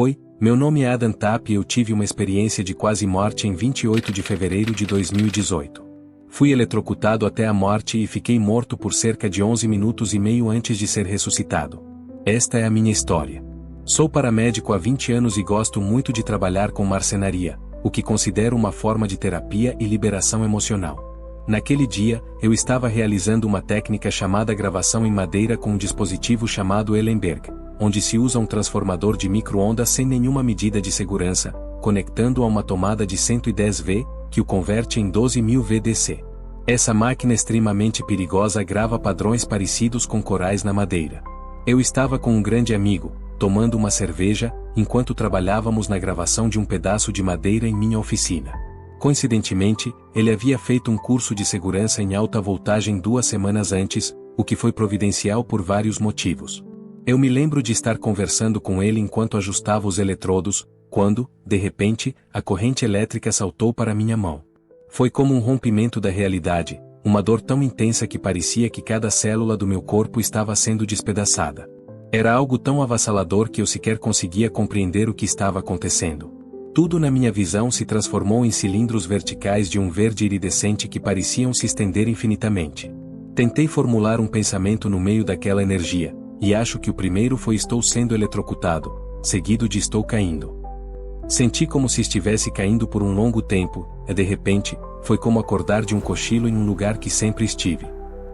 Oi, meu nome é Adam Tapp e eu tive uma experiência de quase morte em 28 de fevereiro de 2018. Fui eletrocutado até a morte e fiquei morto por cerca de 11 minutos e meio antes de ser ressuscitado. Esta é a minha história. Sou paramédico há 20 anos e gosto muito de trabalhar com marcenaria, o que considero uma forma de terapia e liberação emocional. Naquele dia, eu estava realizando uma técnica chamada gravação em madeira com um dispositivo chamado Ellenberg, onde se usa um transformador de micro-ondas sem nenhuma medida de segurança, conectando a uma tomada de 110 V, que o converte em 12.000 VDC. Essa máquina extremamente perigosa grava padrões parecidos com corais na madeira. Eu estava com um grande amigo, tomando uma cerveja, enquanto trabalhávamos na gravação de um pedaço de madeira em minha oficina. Coincidentemente, ele havia feito um curso de segurança em alta voltagem 2 semanas antes, o que foi providencial por vários motivos. Eu me lembro de estar conversando com ele enquanto ajustava os eletrodos, quando, de repente, a corrente elétrica saltou para minha mão. Foi como um rompimento da realidade, uma dor tão intensa que parecia que cada célula do meu corpo estava sendo despedaçada. Era algo tão avassalador que eu sequer conseguia compreender o que estava acontecendo. Tudo na minha visão se transformou em cilindros verticais de um verde iridescente que pareciam se estender infinitamente. Tentei formular um pensamento no meio daquela energia, e acho que o primeiro foi estou sendo eletrocutado, seguido de estou caindo. Senti como se estivesse caindo por um longo tempo, e de repente, foi como acordar de um cochilo em um lugar que sempre estive.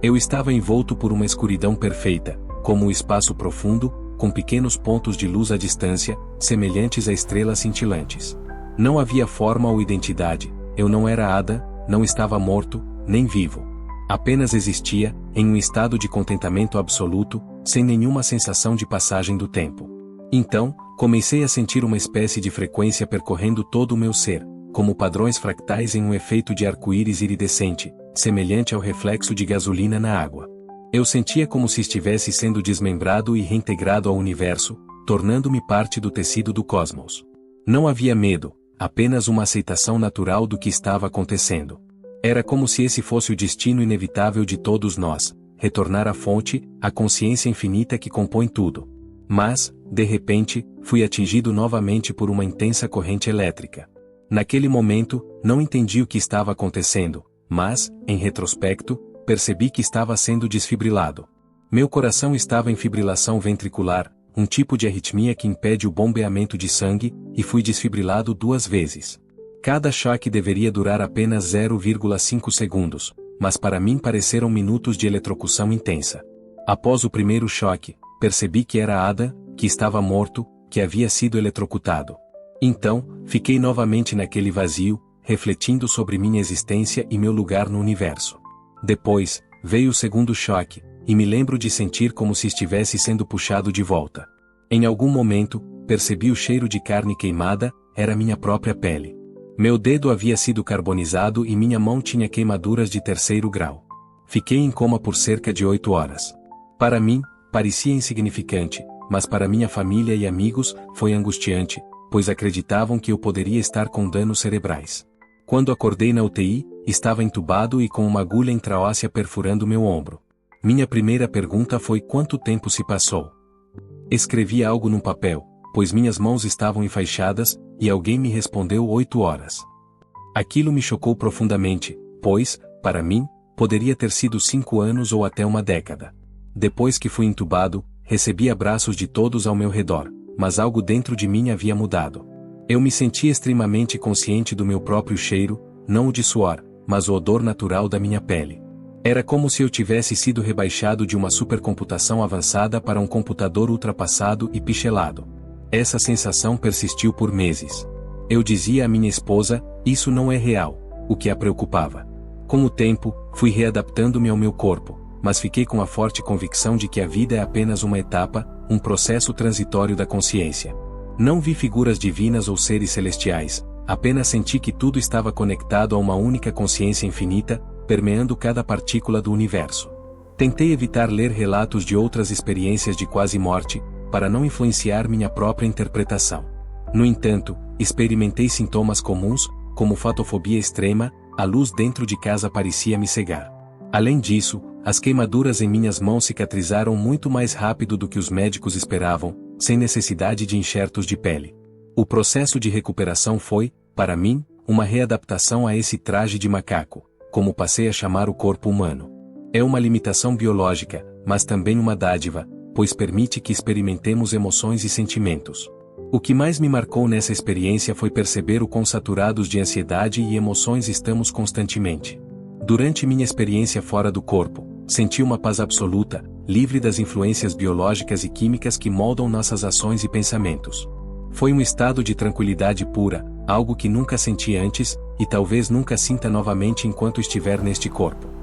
Eu estava envolto por uma escuridão perfeita, como um espaço profundo, com pequenos pontos de luz à distância, semelhantes a estrelas cintilantes. Não havia forma ou identidade, eu não era Ada, não estava morto, nem vivo. Apenas existia, em um estado de contentamento absoluto, sem nenhuma sensação de passagem do tempo. Então, comecei a sentir uma espécie de frequência percorrendo todo o meu ser, como padrões fractais em um efeito de arco-íris iridescente, semelhante ao reflexo de gasolina na água. Eu sentia como se estivesse sendo desmembrado e reintegrado ao universo, tornando-me parte do tecido do cosmos. Não havia medo, apenas uma aceitação natural do que estava acontecendo. Era como se esse fosse o destino inevitável de todos nós, retornar à fonte, à consciência infinita que compõe tudo. Mas, de repente, fui atingido novamente por uma intensa corrente elétrica. Naquele momento, não entendi o que estava acontecendo, mas, em retrospecto, percebi que estava sendo desfibrilado. Meu coração estava em fibrilação ventricular, um tipo de arritmia que impede o bombeamento de sangue, e fui desfibrilado 2 vezes. Cada choque deveria durar apenas 0,5 segundos, mas para mim pareceram minutos de eletrocução intensa. Após o primeiro choque, percebi que era Ada, que estava morto, que havia sido eletrocutado. Então, fiquei novamente naquele vazio, refletindo sobre minha existência e meu lugar no universo. Depois, veio o segundo choque, e me lembro de sentir como se estivesse sendo puxado de volta. Em algum momento, percebi o cheiro de carne queimada, era minha própria pele. Meu dedo havia sido carbonizado e minha mão tinha queimaduras de 3º grau. Fiquei em coma por cerca de 8 horas. Para mim, parecia insignificante, mas para minha família e amigos, foi angustiante, pois acreditavam que eu poderia estar com danos cerebrais. Quando acordei na UTI, estava entubado e com uma agulha intraóssea perfurando meu ombro. Minha primeira pergunta foi quanto tempo se passou. Escrevi algo num papel, pois minhas mãos estavam enfaixadas, e alguém me respondeu 8 horas. Aquilo me chocou profundamente, pois, para mim, poderia ter sido 5 anos ou até uma década. Depois que fui entubado, recebi abraços de todos ao meu redor, mas algo dentro de mim havia mudado. Eu me sentia extremamente consciente do meu próprio cheiro, não o de suor, mas o odor natural da minha pele. Era como se eu tivesse sido rebaixado de uma supercomputação avançada para um computador ultrapassado e pixelado. Essa sensação persistiu por meses. Eu dizia à minha esposa, isso não é real, o que a preocupava. Com o tempo, fui readaptando-me ao meu corpo, mas fiquei com a forte convicção de que a vida é apenas uma etapa, um processo transitório da consciência. Não vi figuras divinas ou seres celestiais, apenas senti que tudo estava conectado a uma única consciência infinita, permeando cada partícula do universo. Tentei evitar ler relatos de outras experiências de quase morte, para não influenciar minha própria interpretação. No entanto, experimentei sintomas comuns, como fotofobia extrema, a luz dentro de casa parecia me cegar. Além disso, as queimaduras em minhas mãos cicatrizaram muito mais rápido do que os médicos esperavam, sem necessidade de enxertos de pele. O processo de recuperação foi, para mim, uma readaptação a esse traje de macaco, como passei a chamar o corpo humano. É uma limitação biológica, mas também uma dádiva, pois permite que experimentemos emoções e sentimentos. O que mais me marcou nessa experiência foi perceber o quão saturados de ansiedade e emoções estamos constantemente. Durante minha experiência fora do corpo, senti uma paz absoluta, livre das influências biológicas e químicas que moldam nossas ações e pensamentos. Foi um estado de tranquilidade pura, algo que nunca senti antes, e talvez nunca sinta novamente enquanto estiver neste corpo.